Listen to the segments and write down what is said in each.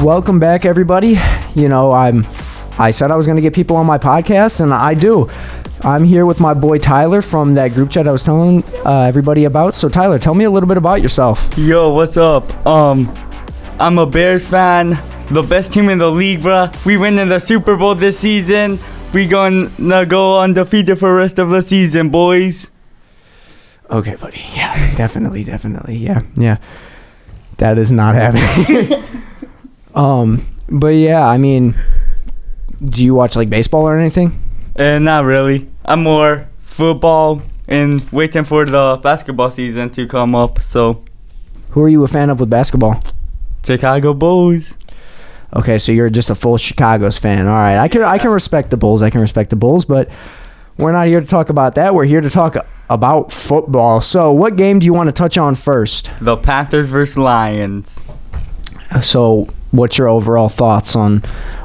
Welcome back, everybody. I said I was going to get people on my podcast, and I do. I'm here with my boy Tyler from that group chat I was telling everybody about. So Tyler, tell me a little bit about yourself. Yo, what's up? I'm a Bears fan. The best team in the league, bruh. We win in the Super Bowl this season. We gonna go undefeated for the rest of the season, boys. Okay, buddy. Yeah, definitely. Yeah. That is not happening. But yeah, I mean, do you watch like baseball or anything? Not really. I'm more football and waiting for the basketball season to come up. So, who are you a fan of with basketball? Chicago Bulls. Okay, so you're just a full Chicago's fan. All right, I can respect the Bulls. But we're not here to talk about that. We're here to talk about football. So, what game do you want to touch on first? The Panthers versus Lions. So, what's your overall thoughts on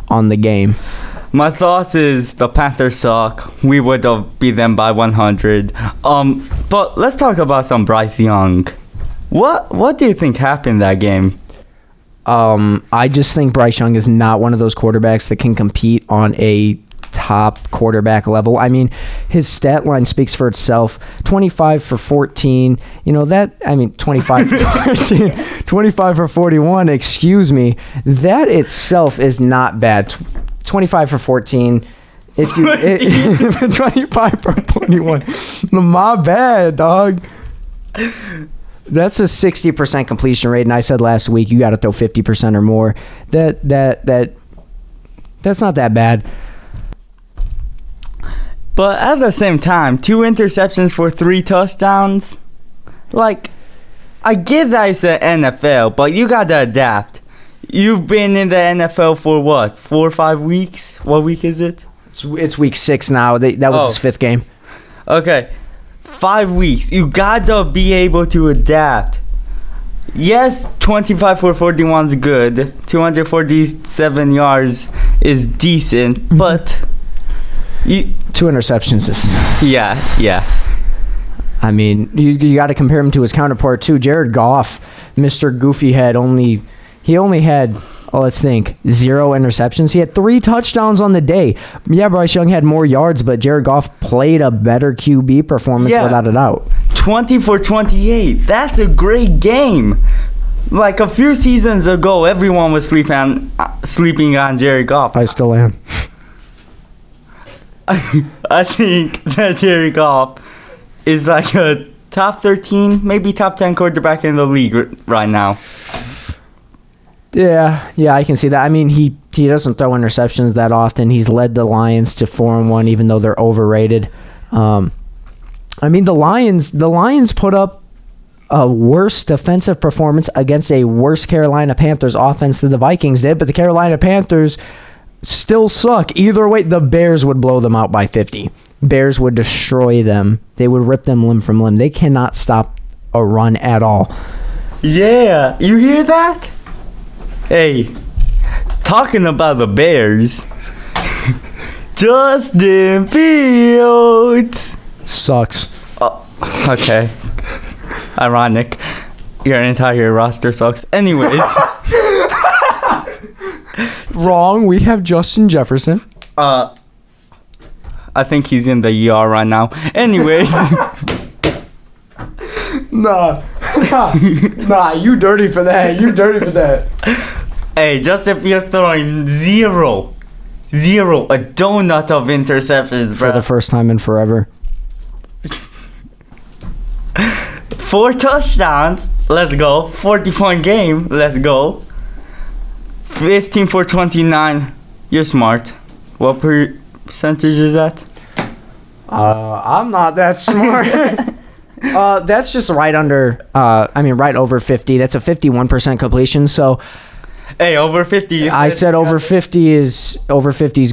the game? My thoughts is the Panthers suck. We would have beat them by 100. But let's talk about some Bryce Young. What do you think happened that game? I just think Bryce Young is not one of those quarterbacks that can compete on a top quarterback level. I mean, his stat line speaks for itself. 25 for 14. 25 for 14. 25 for 41, excuse me. That itself is not bad. 25 for 14. If you 25 for 41. My bad, dog. That's a 60% completion rate, and I said last week you got to throw 50% or more. That's not that bad. But at the same time, 2 interceptions for 3 touchdowns. Like, I get that it's the NFL, but you got to adapt. You've been in the NFL for what, 4 or 5 weeks? What week is it? It's week 6 now. That was his 5th game. Okay. 5 weeks. You gotta be able to adapt. Yes, 25 for 41 is good. 247 yards is decent, but 2 interceptions is. Yeah. I mean, you got to compare him to his counterpart too. Jared Goff, Mr. Goofy Head, only had, let's think, 0 interceptions. He had 3 touchdowns on the day. Yeah, Bryce Young had more yards, but Jared Goff played a better QB performance without a doubt. 20 for 28. That's a great game. Like a few seasons ago, everyone was sleeping on Jared Goff. I still am. I think that Jared Goff is like a top 13, maybe top 10 quarterback in the league right now. Yeah, I can see that. I mean, he doesn't throw interceptions that often. He's led the Lions to 4-1, even though they're overrated. I mean, the Lions put up a worse defensive performance against a worse Carolina Panthers offense than the Vikings did, but the Carolina Panthers still suck. Either way, the Bears would blow them out by 50. Bears would destroy them. They would rip them limb from limb. They cannot stop a run at all. Yeah, you hear that? Hey, talking about the Bears, Justin Fields sucks. Oh, okay. Ironic. Your entire roster sucks. Anyways. Wrong. We have Justin Jefferson. I think he's in the ER right now. Anyways. Nah, you dirty for that. Hey, Justin Fields throwing zero, a donut of interceptions, bro. For the first time in forever. 4 touchdowns, let's go. 40-point game, let's go. 15 for 29, you're smart. What percentage is that? I'm not that smart. That's just right under, right over 50. That's a 51% completion. So, hey, over 50. I said over 50 is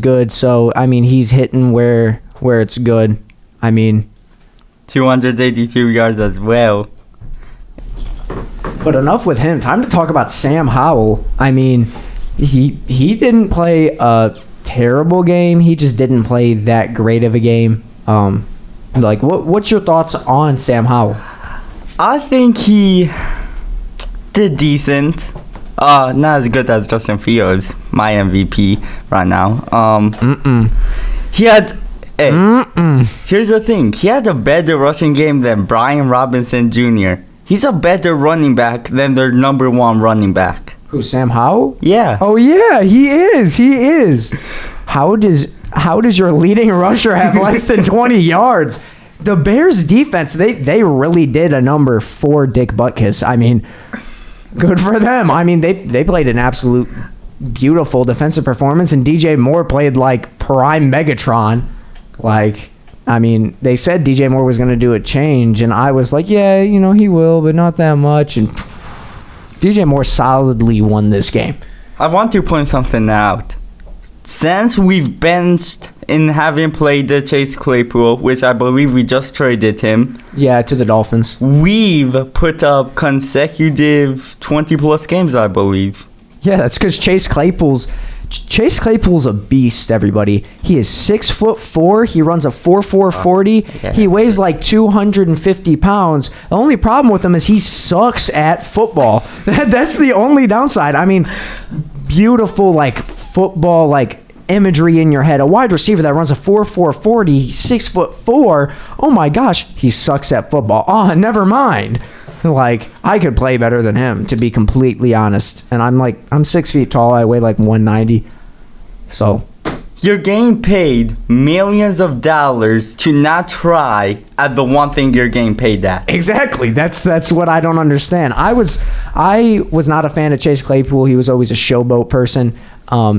good. So, I mean, he's hitting where it's good. I mean, 282 yards as well. But enough with him. Time to talk about Sam Howell. I mean, he didn't play a terrible game. He just didn't play that great of a game. What's your thoughts on Sam Howell? I think he did decent. Not as good as Justin Fields, my MVP right now. He had. Hey, here's the thing. He had a better rushing game than Brian Robinson Jr. He's a better running back than their number one running back. Who, Sam Howell? Yeah. Oh yeah, he is. How does your leading rusher have less than 20 yards? The Bears defense, they really did a number for Dick Butkus. I mean, good for them. I mean, they played an absolute beautiful defensive performance, and DJ Moore played like prime Megatron. Like, I mean, they said DJ Moore was going to do a change, and I was like, yeah, he will, but not that much. And DJ Moore solidly won this game. I want to point something out. Since we've benched in having played the Chase Claypool, which I believe we just traded him. Yeah, to the Dolphins. We've put up consecutive 20-plus games, I believe. Yeah, that's because Chase Claypool's a beast, everybody. He is 6'4". He runs a 4.4 40. Yeah. He weighs like 250 pounds. The only problem with him is he sucks at football. That's the only downside. I mean, beautiful like football like imagery in your head. A wide receiver that runs a 4.4 40. He's 6'4". Oh my gosh, he sucks at football. Oh, never mind. Like, I could play better than him, to be completely honest. And I'm 6 feet tall. I weigh like 190. So you're getting paid millions of dollars to not try at the one thing you're getting paid at. Exactly. That's what I don't understand. I was not a fan of Chase Claypool. He was always a showboat person.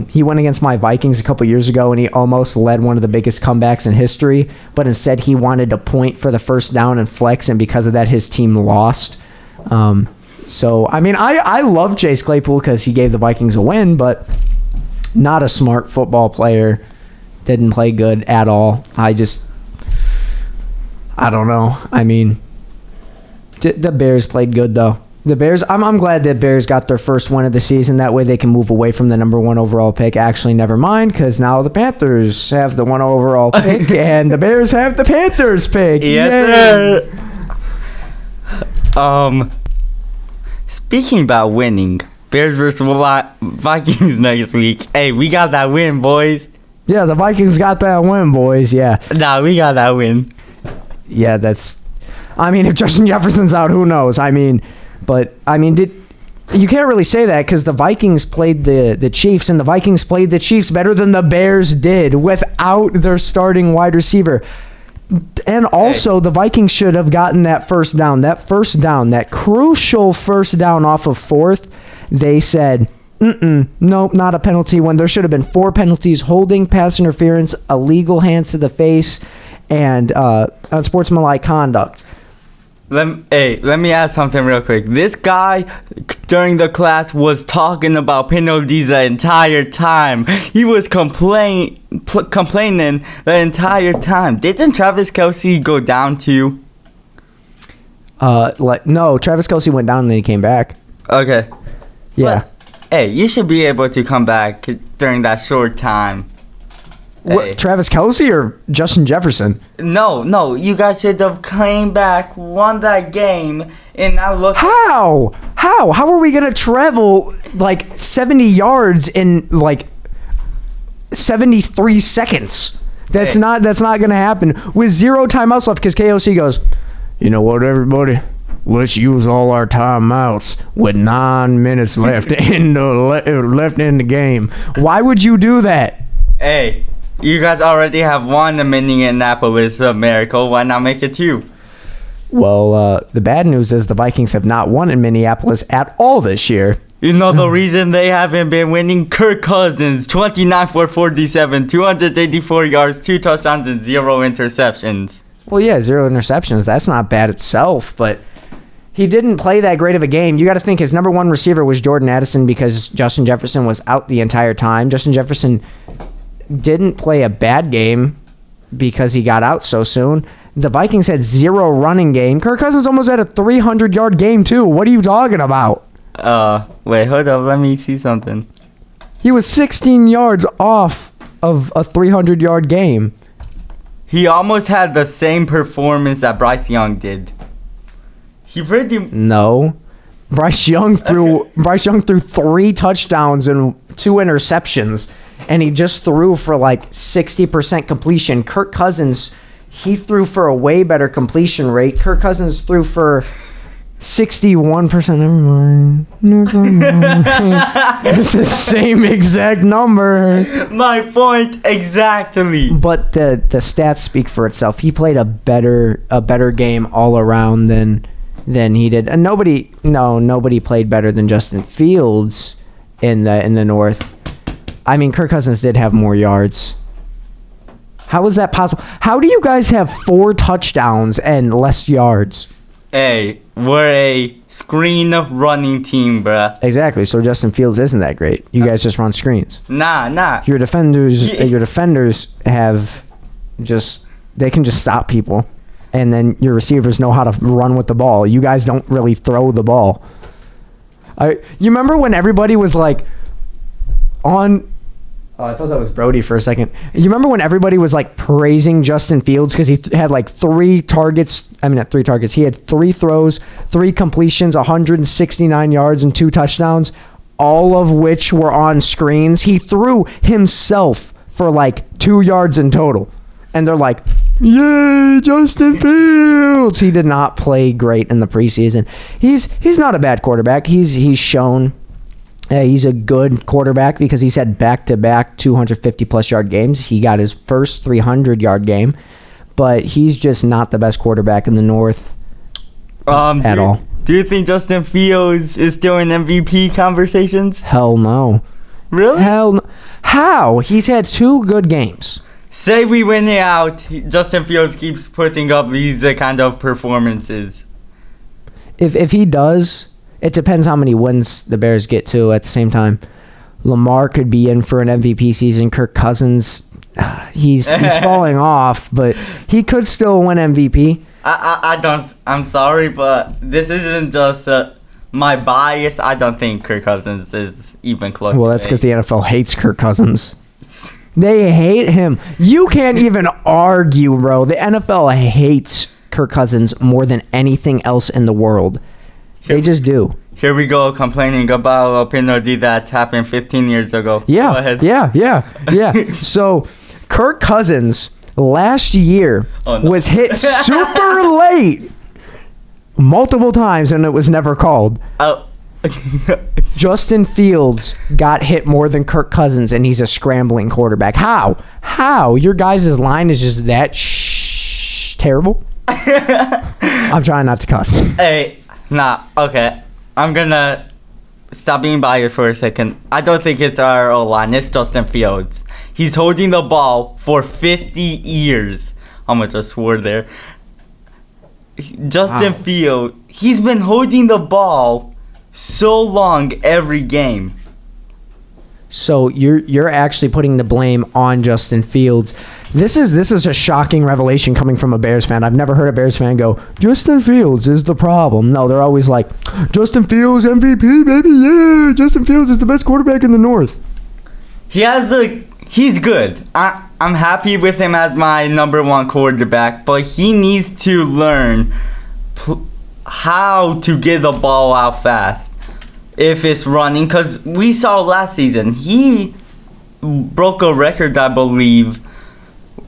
He went against my Vikings a couple years ago, and he almost led one of the biggest comebacks in history. But instead, he wanted to point for the first down and flex, and because of that, his team lost. So, I mean, I love Chase Claypool because he gave the Vikings a win, but not a smart football player. Didn't play good at all. I don't know. I mean, the Bears played good, though. The Bears, I'm glad that Bears got their first win of the season. That way they can move away from the number one overall pick. Actually, never mind, because now the Panthers have the one overall pick, and the Bears have the Panthers pick. Yes, sir. Speaking about winning, Bears versus Vikings next week. Hey, we got that win, boys. Yeah, the Vikings got that win, boys. Yeah. Nah, we got that win. Yeah, if Justin Jefferson's out, who knows? But you can't really say that because the Vikings played the Chiefs, and the Vikings played the Chiefs better than the Bears did without their starting wide receiver. And also, the Vikings should have gotten that first down. That crucial first down off of fourth. They said, nope, not a penalty, when there should have been 4 penalties: holding, pass interference, illegal hands to the face, and unsportsmanlike conduct. Let me add something real quick. This guy during the class was talking about penalties the entire time. He was complaining the entire time. Didn't Travis Kelce go down too? No, Travis Kelce went down and then he came back. Okay. Yeah. But, you should be able to come back during that short time. What, Travis Kelce or Justin Jefferson? No, you guys should have came back, won that game, and now look. How are we gonna travel like 70 yards in like 73 seconds? That's not gonna happen with 0 timeouts left, because KOC goes, you know what, everybody, let's use all our timeouts with 9 minutes left in the game. Why would you do that? Hey, you guys already have won the Minneapolis Miracle. Why not make it 2? Well, the bad news is the Vikings have not won in Minneapolis at all this year. You know the reason they haven't been winning? Kirk Cousins, 29 for 47, 284 yards, 2 touchdowns, and 0 interceptions. Well, yeah, 0 interceptions. That's not bad itself, but he didn't play that great of a game. You got to think his number one receiver was Jordan Addison because Justin Jefferson was out the entire time. Justin Jefferson didn't play a bad game because he got out so soon. The Vikings had 0 running game. Kirk Cousins almost had a 300-yard game, too. What are you talking about? Wait, hold up. Let me see something. He was 16 yards off of a 300-yard game. He almost had the same performance that Bryce Young did. No. Bryce Young threw 3 touchdowns and 2 interceptions, and he just threw for like 60% completion. Kirk Cousins, he threw for a way better completion rate. Kirk Cousins threw for 61%. Never mind. It's the same exact number. My point exactly. But the stats speak for itself. He played a better game all around than he did. And nobody played better than Justin Fields in the North. I mean, Kirk Cousins did have more yards. How is that possible? How do you guys have 4 touchdowns and less yards? Hey, we're a screen running team, bruh. Exactly. So Justin Fields isn't that great. You guys just run screens. Nah. Your defenders have they can just stop people, and then your receivers know how to run with the ball. You guys don't really throw the ball. You remember when everybody was like on? Oh, I thought that was Brody for a second. You remember when everybody was like praising Justin Fields because he had like 3 targets? I mean, not 3 targets. He had 3 throws, 3 completions, 169 yards, and 2 touchdowns, all of which were on screens. He threw himself for like 2 yards in total. And they're like, yay, Justin Fields. He did not play great in the preseason. He's not a bad quarterback. He's shown he's a good quarterback because he's had back-to-back 250-plus yard games. He got his first 300-yard game, but he's just not the best quarterback in the North at all. Do you think Justin Fields is still in MVP conversations? Hell no. Really? Hell no. How? He's had 2 good games. Say we win it out, Justin Fields keeps putting up these kind of performances. If he does, it depends how many wins the Bears get to at the same time. Lamar could be in for an MVP season. Kirk Cousins, he's falling off, but he could still win MVP. I'm sorry, but this isn't just my bias. I don't think Kirk Cousins is even close. Well, that's because the NFL hates Kirk Cousins. They hate him. You can't even argue, bro. The NFL hates Kirk Cousins more than anything else in the world. They just do. Here we go complaining about a penalty that happened 15 years ago. Yeah, go ahead. Yeah. So, Kirk Cousins last year was hit super late multiple times, and it was never called. Oh. Justin Fields got hit more than Kirk Cousins, and he's a scrambling quarterback. How? Your guys' line is just that terrible? I'm trying not to cuss. Hey. Nah, okay. I'm gonna stop being biased for a second. I don't think it's our O-line. It's Justin Fields. He's holding the ball for 50 years. How much I swore there. Justin Fields, he's been holding the ball so long every game. So you're actually putting the blame on Justin Fields. This is a shocking revelation coming from a Bears fan. I've never heard a Bears fan go, Justin Fields is the problem. No, they're always like, Justin Fields MVP, baby, yeah. Justin Fields is the best quarterback in the North. He's good. I'm happy with him as my number 1 quarterback, but he needs to learn how to get the ball out fast if it's running, because we saw last season he broke a record, I believe,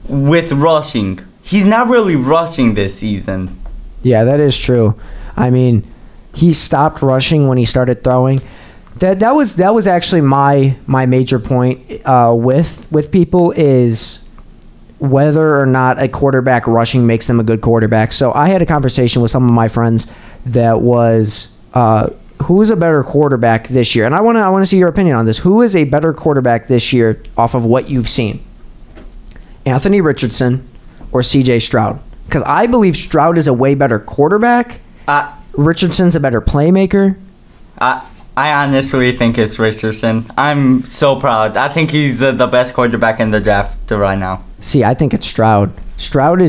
with rushing. He's not really rushing this season. Yeah, that is true. I mean, he stopped rushing when he started throwing. That was actually my major point with people is whether or not a quarterback rushing makes them a good quarterback. So I had a conversation with some of my friends that was who's a better quarterback this year, and I want to see your opinion on this. Who is a better quarterback this year off of what you've seen? Anthony Richardson or C.J. Stroud? Because I believe Stroud is a way better quarterback. Richardson's a better playmaker. I honestly think it's Richardson. I'm so proud. I think he's the best quarterback in the draft right now. See, I think it's Stroud. Stroud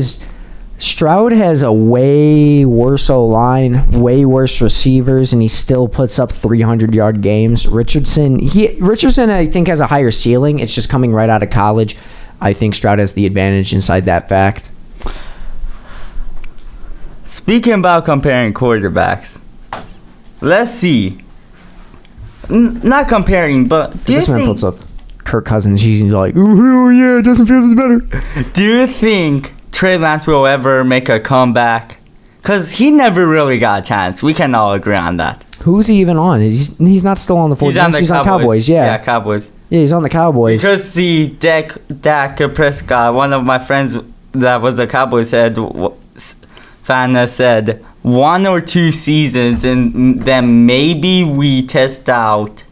has a way worse O-line, way worse receivers, and he still puts up 300-yard games. Richardson, I think, has a higher ceiling. It's just coming right out of college. I think Stroud has the advantage inside that fact. Speaking about comparing quarterbacks, let's see. Not comparing, but do you This man think? puts up Kirk Cousins. He's like, oh yeah, Justin Fields is better. Do you think Trey Lance will ever make a comeback? Because he never really got a chance. We can all agree on that. Who's he even on? He's not still on the 49ers. He's on Cowboys. Yeah, Cowboys. Yeah, he's on the Cowboys. Because see, Dak Prescott, one of my friends that was a Cowboys fan said 1 or 2 seasons, and then maybe we test out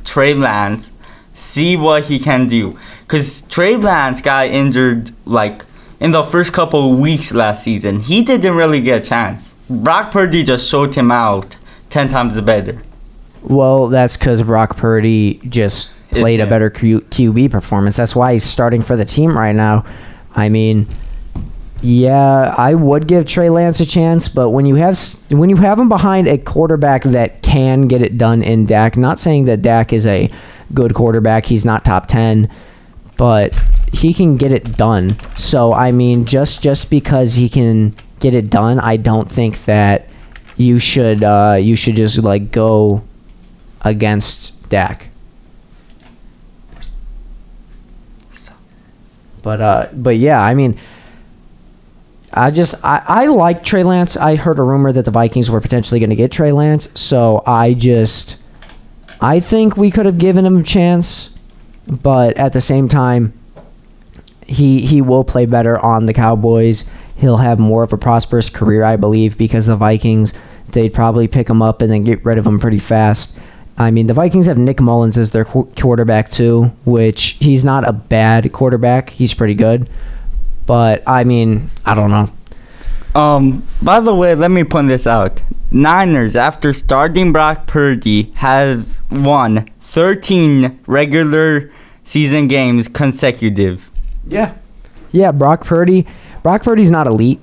Trey Lance, see what he can do. Because Trey Lance got injured like in the first couple of weeks last season. He didn't really get a chance. Brock Purdy just showed him out 10 times better. Well, that's because Brock Purdy just played a better QB performance. That's why he's starting for the team right now. I mean, yeah, I would give Trey Lance a chance, but when you have him behind a quarterback that can get it done in Dak, not saying that Dak is a good quarterback, he's not top 10, but he can get it done. So I mean, just because he can get it done, I don't think that you should just like go against Dak. But yeah, I mean, I like Trey Lance. I heard a rumor that the Vikings were potentially going to get Trey Lance, so I think we could have given him a chance, but at the same time, he will play better on the Cowboys. He'll have more of a prosperous career, I believe, because the Vikings, they'd probably pick him up and then get rid of him pretty fast. I mean, the Vikings have Nick Mullins as their quarterback too, which he's not a bad quarterback. He's pretty good. But, I mean, I don't know. By the way, let me point this out. Niners, after starting Brock Purdy, have won 13 regular season games consecutive. Yeah. Yeah, Brock Purdy's not elite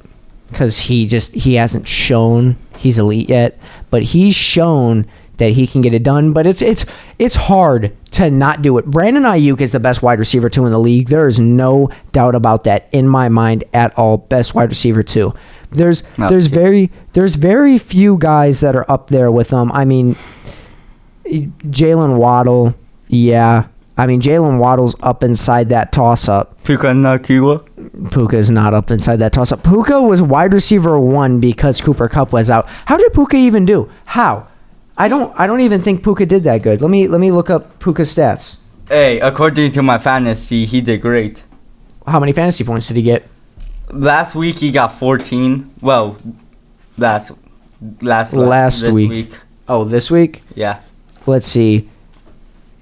because he hasn't shown he's elite yet, but he's shown that he can get it done. But it's hard to not do it. Brandon Ayuk is the best wide receiver 2 in the league. There is no doubt about that in my mind at all. Best wide receiver 2. There's very few guys that are up there with him. I mean, Jalen Waddle, yeah. I mean, Jalen Waddle's up inside that toss-up. Puka Puka's not up inside that toss-up. Puka was wide receiver 1 because Cooper Kupp was out. How did Puka even do? How? I don't even think Puka did that good. Let me look up Puka's stats. Hey, according to my fantasy, he did great. How many fantasy points did he get? Last week he got 14. Well, last week. Oh, this week? Yeah. Let's see.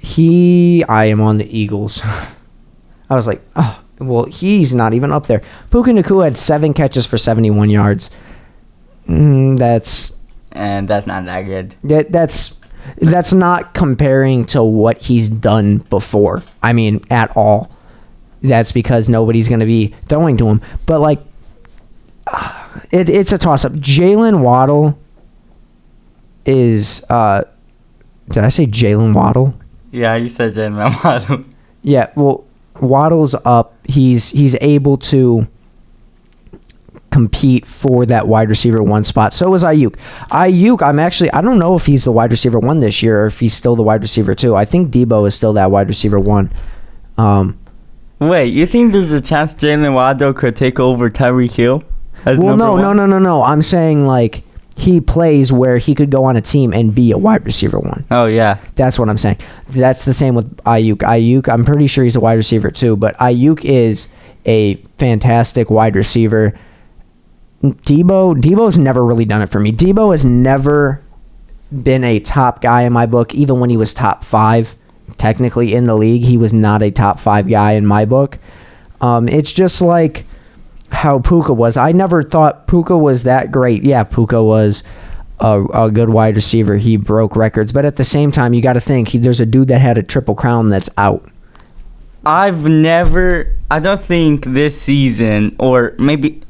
I am on the Eagles. I was like, oh, well, he's not even up there. Puka Nacua had 7 catches for 71 yards. That's not that good. That's not comparing to what he's done before. I mean, at all. That's because nobody's going to be throwing to him. But, like, it's a toss-up. Jalen Waddle is... did I say Jalen Waddle? Yeah, you said Jalen Waddle. Yeah, well, Waddle's up. He's able to compete for that wide receiver 1 spot. So is Ayuk. I don't know if he's the wide receiver 1 this year or if he's still the wide receiver 2. I think Debo is still that wide receiver 1. Wait, you think there's a chance Jalen Waddle could take over Tyreek Hill? No. I'm saying, like, he plays where he could go on a team and be a wide receiver 1. Oh, yeah. That's what I'm saying. That's the same with Ayuk. Ayuk, I'm pretty sure he's a wide receiver too, but Ayuk is a fantastic wide receiver. Debo's never really done it for me. Debo has never been a top guy in my book, even when he was top 5. Technically in the league, he was not a top 5 guy in my book. It's just like how Puka was. I never thought Puka was that great. Yeah, Puka was a good wide receiver. He broke records. But at the same time, you got to think, there's a dude that had a triple crown that's out. I don't think this season, or maybe,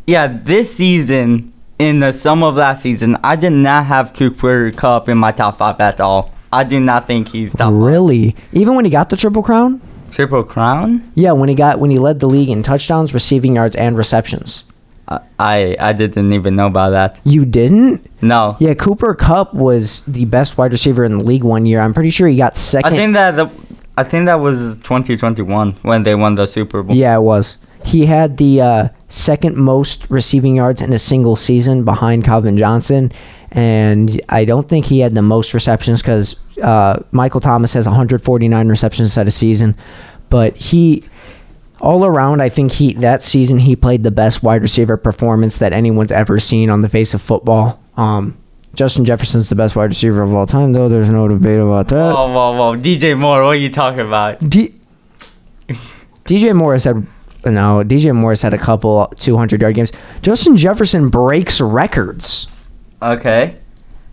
yeah, this season, in the sum of last season, I did not have Cooper Kupp in my top 5 at all. I do not think he's top 5. Really? Even when he got the triple crown? Triple crown? Yeah, when he led the league in touchdowns, receiving yards, and receptions. I didn't even know about that. You didn't? No. Yeah, Cooper Kupp was the best wide receiver in the league one year. I'm pretty sure he got second. I think that was 2021 when they won the Super Bowl. Yeah, it was. He had the second most receiving yards in a single season behind Calvin Johnson, and I don't think he had the most receptions because Michael Thomas has 149 receptions at a season. But all around, I think that season he played the best wide receiver performance that anyone's ever seen on the face of football. Justin Jefferson's the best wide receiver of all time, though. There's no debate about that. Whoa. DJ Moore, what are you talking about? DJ Morris had a couple 200-yard games. Justin Jefferson breaks records. Okay.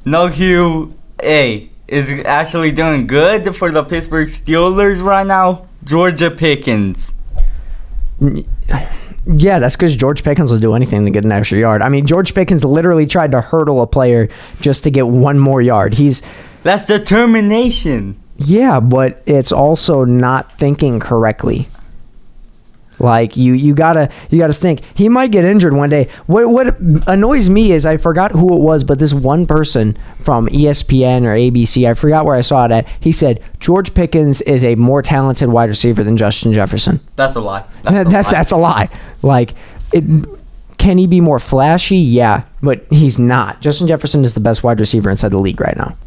No Hugh A is actually doing good for the Pittsburgh Steelers right now. Georgia Pickens. Yeah, that's because George Pickens will do anything to get an extra yard. I mean, George Pickens literally tried to hurdle a player just to get one more yard. That's determination. Yeah, but it's also not thinking correctly. Like you gotta think he might get injured one day. What annoys me is I forgot who it was, but this one person from ESPN or ABC, I forgot where I saw it at. He said George Pickens is a more talented wide receiver than Justin Jefferson. That's a lie. That's a lie. Like, can he be more flashy? Yeah, but he's not. Justin Jefferson is the best wide receiver inside the league right now.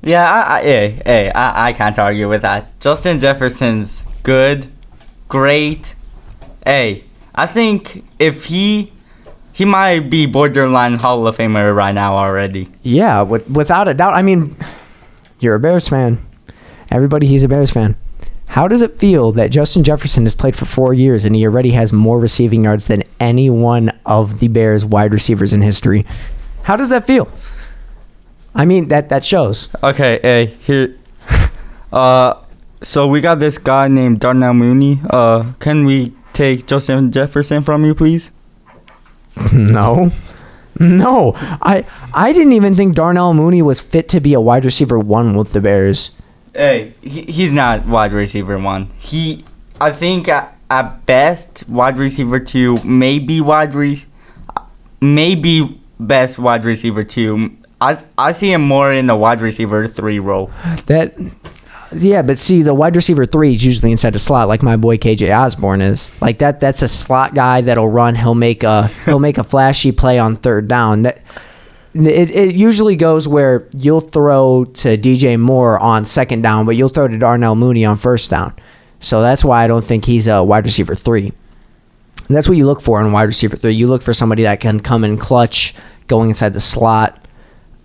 Yeah, I can't argue with that. Justin Jefferson's good, great. Hey, I think if he might be borderline Hall of Famer right now already. Yeah, without a doubt. I mean, you're a Bears fan. Everybody, he's a Bears fan. How does it feel that Justin Jefferson has played for 4 years and he already has more receiving yards than any one of the Bears wide receivers in history? How does that feel? I mean, that shows. Okay, hey, here. So we got this guy named Darnell Mooney. Can we take Justin Jefferson from you, please? No. I didn't even think Darnell Mooney was fit to be a wide receiver 1 with the Bears. Hey, he's not wide receiver 1. I think at best wide receiver 2, maybe best wide receiver 2. I see him more in the wide receiver 3 role. Yeah, but see, the wide receiver 3 is usually inside the slot, like my boy KJ Osborne is. Like that's a slot guy that'll run. He'll make a flashy play on third down. It usually goes where you'll throw to DJ Moore on second down, but you'll throw to Darnell Mooney on first down. So that's why I don't think he's a wide receiver 3. And that's what you look for in wide receiver 3. You look for somebody that can come in clutch, going inside the slot,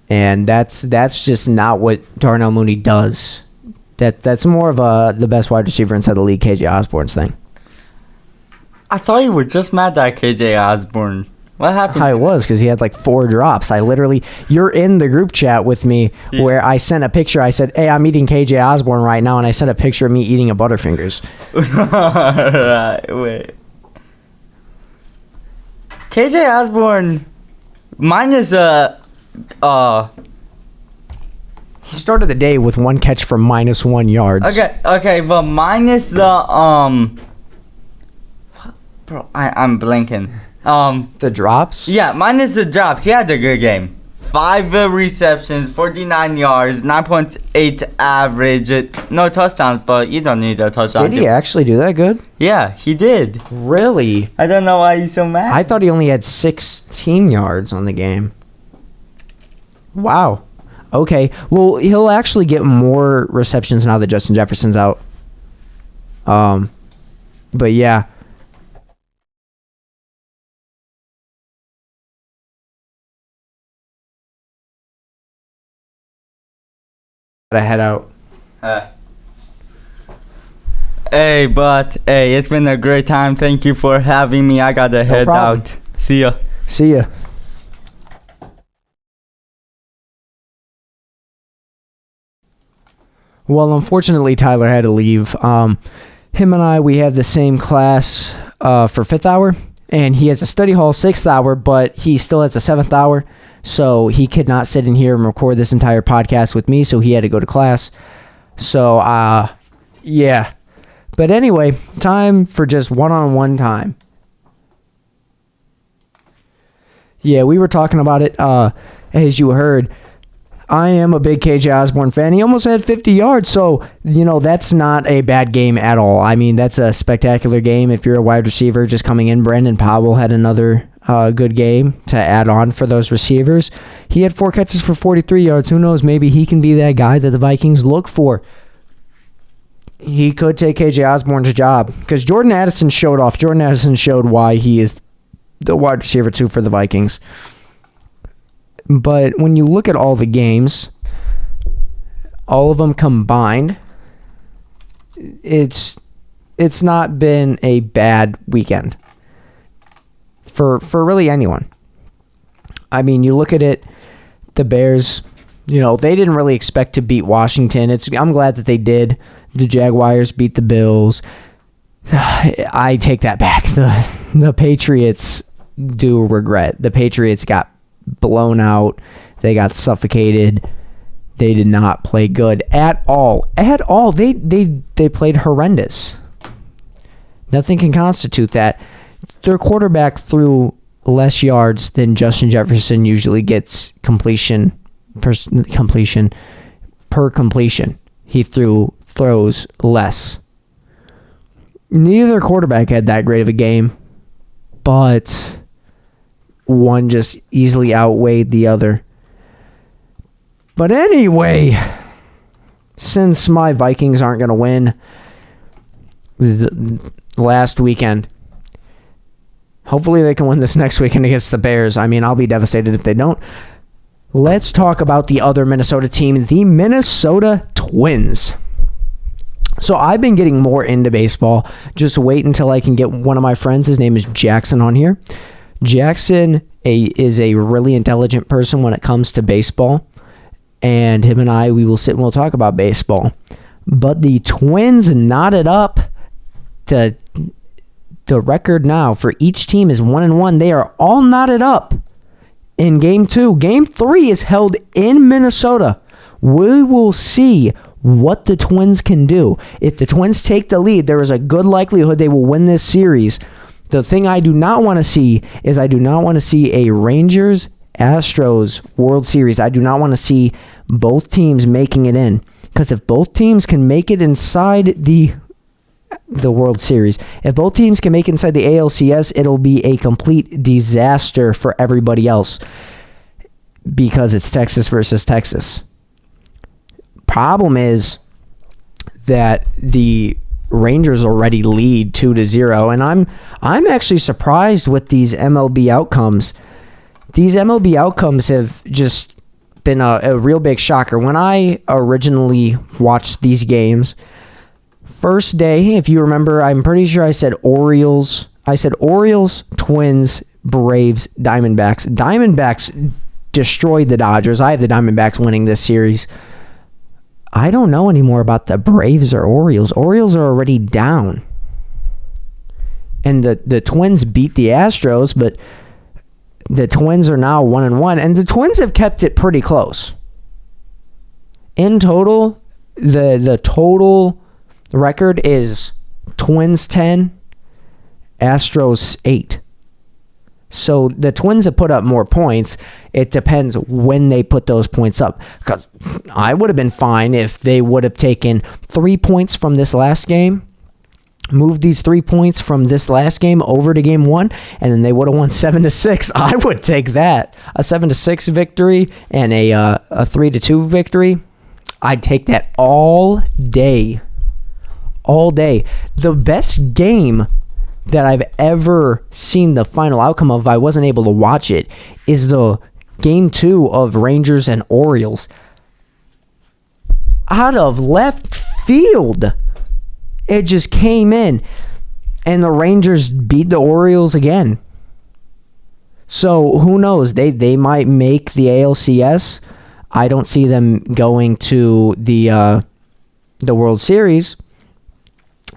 and that's just not what Darnell Mooney does. That's more of the best wide receiver inside the league, KJ Osborne's thing. I thought you were just mad at KJ Osborne. What happened? I was, because he had like 4 drops. You're in the group chat with me where I sent a picture. I said, hey, I'm eating KJ Osborne right now, and I sent a picture of me eating a Butterfingers. Wait. KJ Osborne, mine is he started the day with 1 catch for -1 yards. Okay, but minus the bro, I'm blanking. The drops? Yeah, minus the drops. He had a good game. 5 receptions, 49 yards, 9.8 average. No touchdowns, but you don't need a touchdown. Did he actually do that good? Yeah, he did. Really? I don't know why you're so mad. I thought he only had 16 yards on the game. Wow. Okay, well, he'll actually get more receptions now that Justin Jefferson's out. But yeah. Gotta head out. Hey, it's been a great time. Thank you for having me. I gotta head out. See ya. See ya. Well, unfortunately, Tyler had to leave. Him and I, we have the same class for 5th hour, and he has a study hall 6th hour, but he still has a 7th hour, so he could not sit in here and record this entire podcast with me, so he had to go to class. So, yeah. But anyway, time for just one-on-one time. Yeah, we were talking about it, as you heard. I am a big KJ Osborne fan. He almost had 50 yards, so, that's not a bad game at all. I mean, that's a spectacular game if you're a wide receiver just coming in. Brandon Powell had another good game to add on for those receivers. He had 4 catches for 43 yards. Who knows? Maybe he can be that guy that the Vikings look for. He could take KJ Osborne's job because Jordan Addison showed off. Jordan Addison showed why he is the wide receiver 2 for the Vikings. But when you look at all the games, all of them combined, it's not been a bad weekend for really anyone. I mean, you look at it, the Bears, they didn't really expect to beat Washington. I'm glad that they did. The Jaguars beat the Bills. I take that back. The Patriots do regret. The Patriots got blown out. They got suffocated. They did not play good at all. At all. They played horrendous. Nothing can constitute that. Their quarterback threw less yards than Justin Jefferson usually gets per completion. He throws less. Neither quarterback had that great of a game, but one just easily outweighed the other. But anyway, since my Vikings aren't going to win last weekend, hopefully they can win this next weekend against the Bears. I mean, I'll be devastated if they don't. Let's talk about the other Minnesota team, the Minnesota Twins. So I've been getting more into baseball. Just wait until I can get one of my friends. His name is Jackson on here. Jackson is a really intelligent person when it comes to baseball, and him and we will sit and we'll talk about baseball. But the Twins knotted up. The record now for each team is 1-1. They are all knotted up in Game 2. Game 3 is held in Minnesota. We will see what the Twins can do. If the Twins take the lead, there is a good likelihood they will win this series. The thing I do not want to see is a Rangers-Astros World Series. I do not want to see both teams making it in. Because if both teams can make it inside the World Series, if both teams can make it inside the ALCS, it'll be a complete disaster for everybody else. Because it's Texas versus Texas. Problem is that the Rangers already lead 2-0, and I'm actually surprised with these MLB outcomes. These MLB outcomes have just been a real big shocker. When I originally watched these games, first day, if you remember, I'm pretty sure I said Orioles, Twins, Braves, Diamondbacks. Diamondbacks destroyed the Dodgers. I have the Diamondbacks winning this series. I don't know anymore about the Braves or Orioles. Orioles are already down. And the Twins beat the Astros, but the Twins are now 1-1. And the Twins have kept it pretty close. In total, the total record is Twins 10, Astros 8. So the Twins have put up more points. It depends when they put those points up. Because I would have been fine if they would have taken 3 points from this last game, moved these 3 points from this last game over to game 1, and then they would have won 7-6. I would take that. A 7-6 victory and a 3-2 victory. I'd take that all day. All day. The best game that I've ever seen the final outcome of, I wasn't able to watch it, is the Game 2 of Rangers and Orioles. Out of left field, it just came in, and the Rangers beat the Orioles again. So who knows? They might make the ALCS. I don't see them going to the World Series.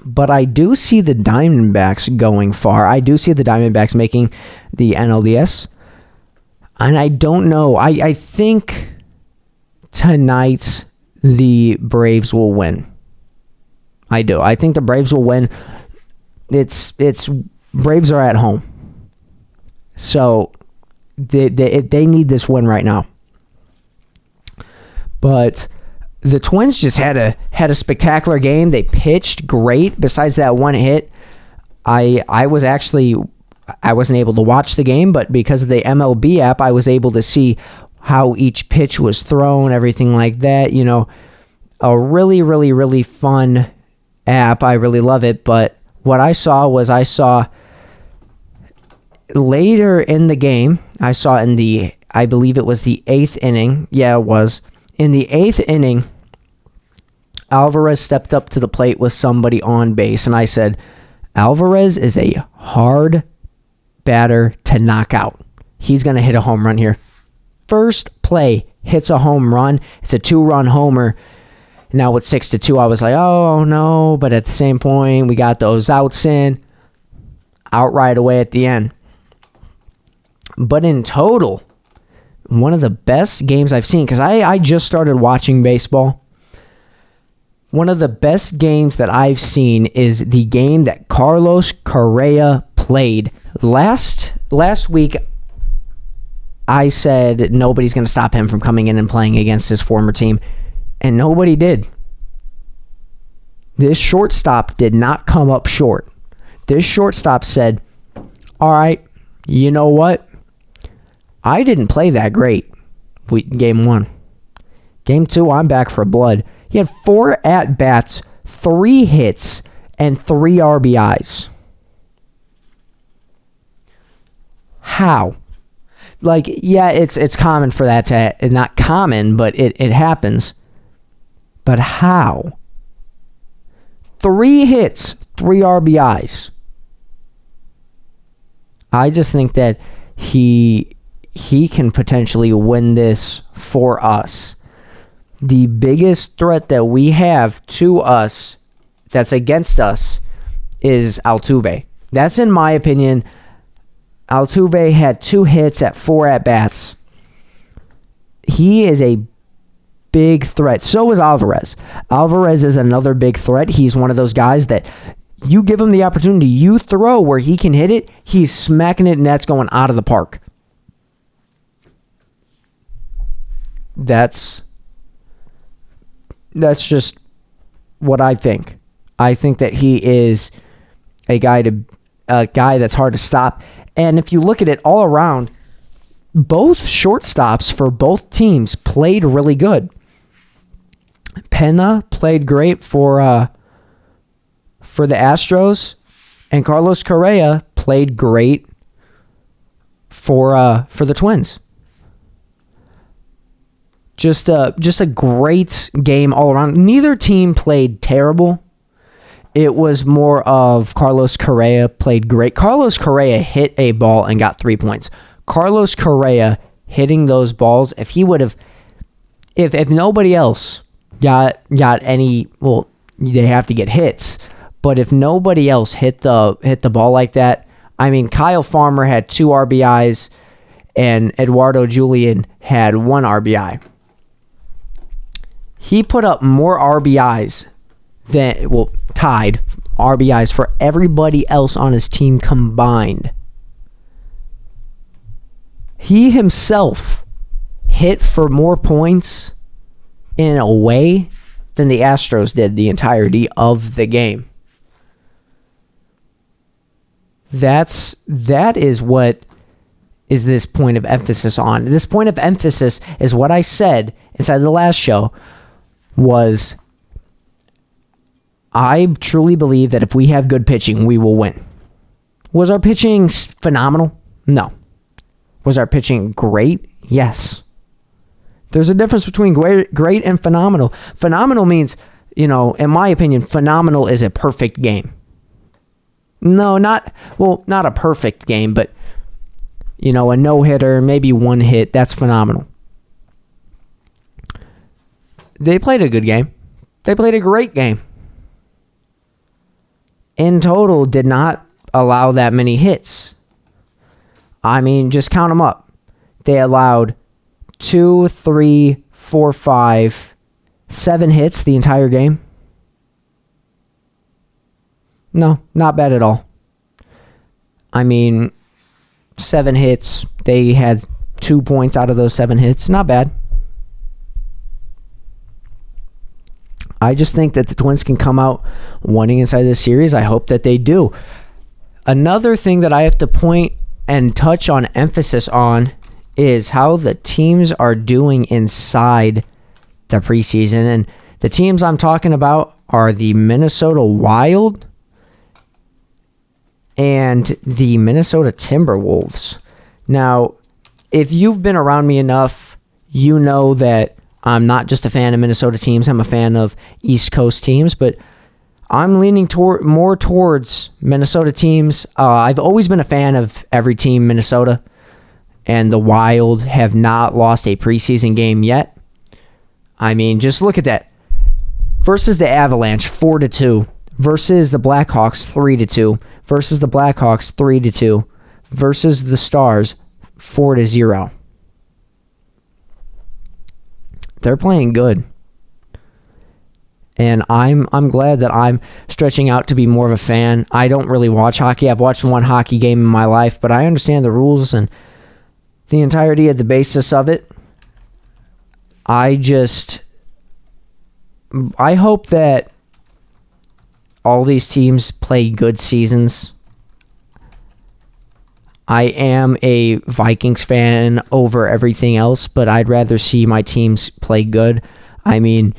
But I do see the Diamondbacks going far. I do see the Diamondbacks making the NLDS. And I don't know. I think tonight the Braves will win. I do. I think the Braves will win. It's Braves are at home. So They need this win right now. But the Twins just had a spectacular game. They pitched great. Besides that one hit, I wasn't able to watch the game, but because of the MLB app, I was able to see how each pitch was thrown, everything like that. You know, a really, really, really fun app. I really love it. But what I saw later in the game, I believe it was the 8th inning. Yeah, it was. In the 8th inning, Alvarez stepped up to the plate with somebody on base, and I said, Alvarez is a hard batter to knock out. He's going to hit a home run here. First play, hits a home run. It's a 2-run homer. Now with 6-2, I was like, oh no, but at the same point, we got those outs in. Out right away at the end. But in total, one of the best games I've seen, because I just started watching baseball. One of the best games that I've seen is the game that Carlos Correa played. Last week, I said nobody's going to stop him from coming in and playing against his former team, and nobody did. This shortstop did not come up short. This shortstop said, all right, you know what? I didn't play that great. Game 1. Game 2, I'm back for blood. He had 4 at-bats, 3 hits, and 3 RBIs. How? Like, yeah, it's common for that to... Not common, but it happens. But how? 3 hits, 3 RBIs. I just think that he can potentially win this for us. The biggest threat that we have to us that's against us is Altuve. That's in my opinion. Altuve had 2 hits at 4 at-bats. He is a big threat. So is Alvarez. Alvarez is another big threat. He's one of those guys that you give him the opportunity, you throw where he can hit it, he's smacking it and that's going out of the park. That's just what I think. I think that he is a guy that's hard to stop. And if you look at it all around, both shortstops for both teams played really good. Pena played great for the Astros, and Carlos Correa played great for the Twins. Just a great game all around. Neither team played terrible. It was more of Carlos Correa played great. Carlos Correa hit a ball and got 3 points. Carlos Correa hitting those balls, if he would have, if nobody else got any, well, they have to get hits. But if nobody else hit the ball like that, I mean, Kyle Farmer had 2 RBIs and Eduardo Julian had 1 RBI. He put up more RBIs than, well, tied RBIs for everybody else on his team combined. He himself hit for more points in a way than the Astros did the entirety of the game. That is what is this point of emphasis on. This point of emphasis is what I said inside the last show was I truly believe that if we have good pitching, we will win. Was our pitching phenomenal? No. Was our pitching great? Yes. There's a difference between great and phenomenal. Phenomenal means, in my opinion, phenomenal is a perfect game. No, not a perfect game, but, a no-hitter, maybe 1 hit, that's phenomenal. They played a good game. They played a great game. In total, did not allow that many hits. I mean, just count them up. They allowed 2, 3, 4, 5, 7 hits the entire game. No, not bad at all. I mean, 7 hits. They had 2 points out of those 7 hits. Not bad. I just think that the Twins can come out winning inside this series. I hope that they do. Another thing that I have to point and touch on, emphasis on, is how the teams are doing inside the preseason. And the teams I'm talking about are the Minnesota Wild and the Minnesota Timberwolves. Now, if you've been around me enough, you know that I'm not just a fan of Minnesota teams. I'm a fan of East Coast teams, but I'm leaning more towards Minnesota teams. I've always been a fan of every team Minnesota, and the Wild have not lost a preseason game yet. I mean, just look at that. Versus the Avalanche, 4-2. Versus the Blackhawks, 3-2. Versus the Blackhawks, 3-2. Versus the Stars, 4-0. They're playing good. And I'm glad that I'm stretching out to be more of a fan. I don't really watch hockey. I've watched one hockey game in my life, but I understand the rules and the entirety of the basis of it. I hope that all these teams play good seasons. I am a Vikings fan over everything else, but I'd rather see my teams play good. I mean,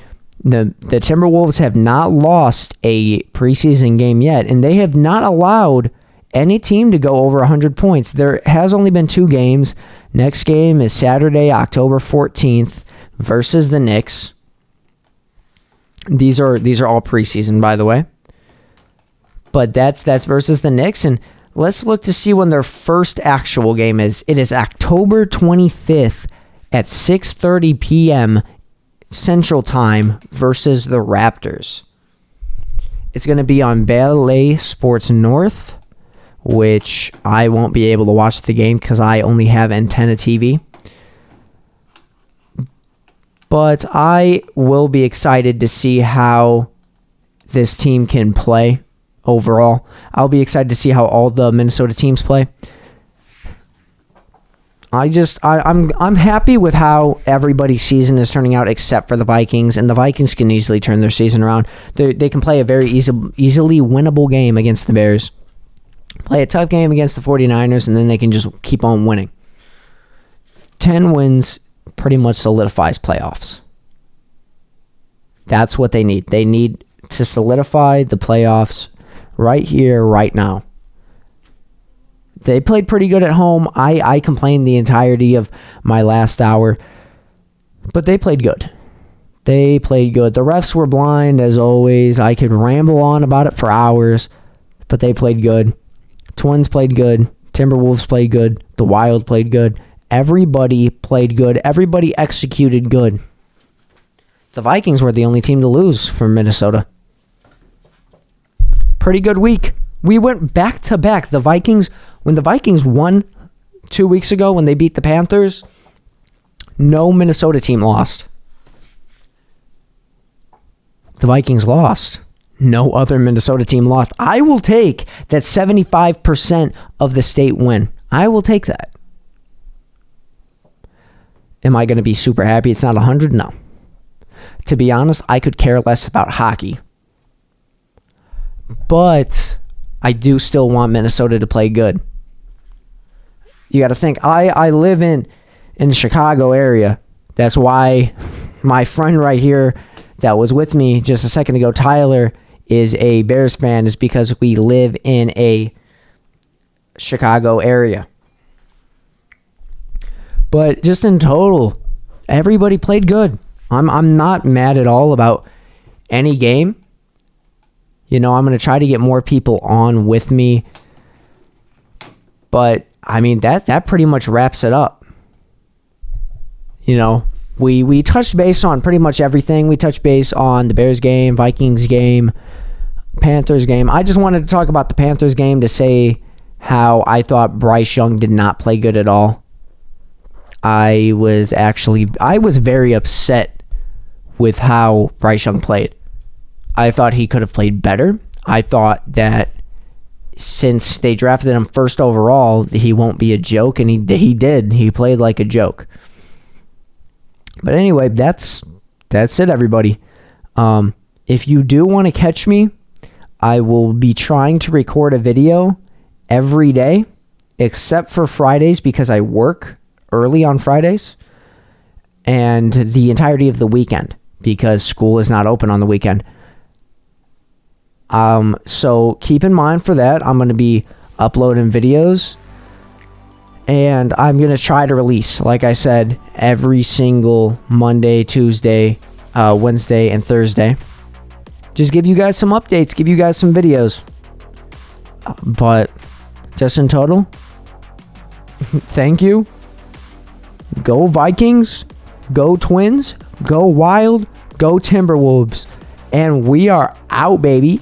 the Timberwolves have not lost a preseason game yet, and they have not allowed any team to go over 100 points. There has only been 2 games. Next game is Saturday, October 14th versus the Knicks. These are all preseason, by the way. But that's versus the Knicks, and let's look to see when their first actual game is. It is October 25th at 6:30 p.m. Central Time versus the Raptors. It's going to be on Ballet Sports North, which I won't be able to watch the game because I only have antenna TV. But I will be excited to see how this team can play overall. I'll be excited to see how all the Minnesota teams play. I'm happy with how everybody's season is turning out except for the Vikings, and the Vikings can easily turn their season around. They can play a very easily winnable game against the Bears, play a tough game against the 49ers, and then they can just keep on winning. 10 wins pretty much solidifies playoffs. That's what they need. They need to solidify the playoffs right here, right now. They played pretty good at home. I complained the entirety of my last hour, but they played good. They played good. The refs were blind, as always. I could ramble on about it for hours, but they played good. Twins played good. Timberwolves played good. The Wild played good. Everybody played good. Everybody executed good. The Vikings were the only team to lose from Minnesota. Pretty good week. We went back-to-back. When the Vikings won 2 weeks ago when they beat the Panthers, no Minnesota team lost. The Vikings lost. No other Minnesota team lost. I will take that 75% of the state win. I will take that. Am I going to be super happy it's not 100? No. To be honest, I could care less about hockey. But I do still want Minnesota to play good. You got to think, I live in the Chicago area. That's why my friend right here that was with me just a second ago, Tyler, is a Bears fan, is because we live in a Chicago area. But just in total, everybody played good. I'm not mad at all about any game. You know, I'm going to try to get more people on with me. But, I mean, that pretty much wraps it up. You know, we touched base on pretty much everything. We touched base on the Bears game, Vikings game, Panthers game. I just wanted to talk about the Panthers game to say how I thought Bryce Young did not play good at all. I was very upset with how Bryce Young played. I thought he could have played better. I thought that since they drafted him first overall, he won't be a joke, and he did. He played like a joke. But anyway, that's it, everybody. If you do want to catch me, I will be trying to record a video every day, except for Fridays because I work early on Fridays, and the entirety of the weekend because school is not open on the weekend. So keep in mind for that, I'm going to be uploading videos, and I'm going to try to release, like I said, every single Monday, Tuesday, Wednesday, and Thursday. Just give you guys some updates, give you guys some videos. But just in total, thank you. Go Vikings, go Twins, go Wild, go Timberwolves. And we are out, baby.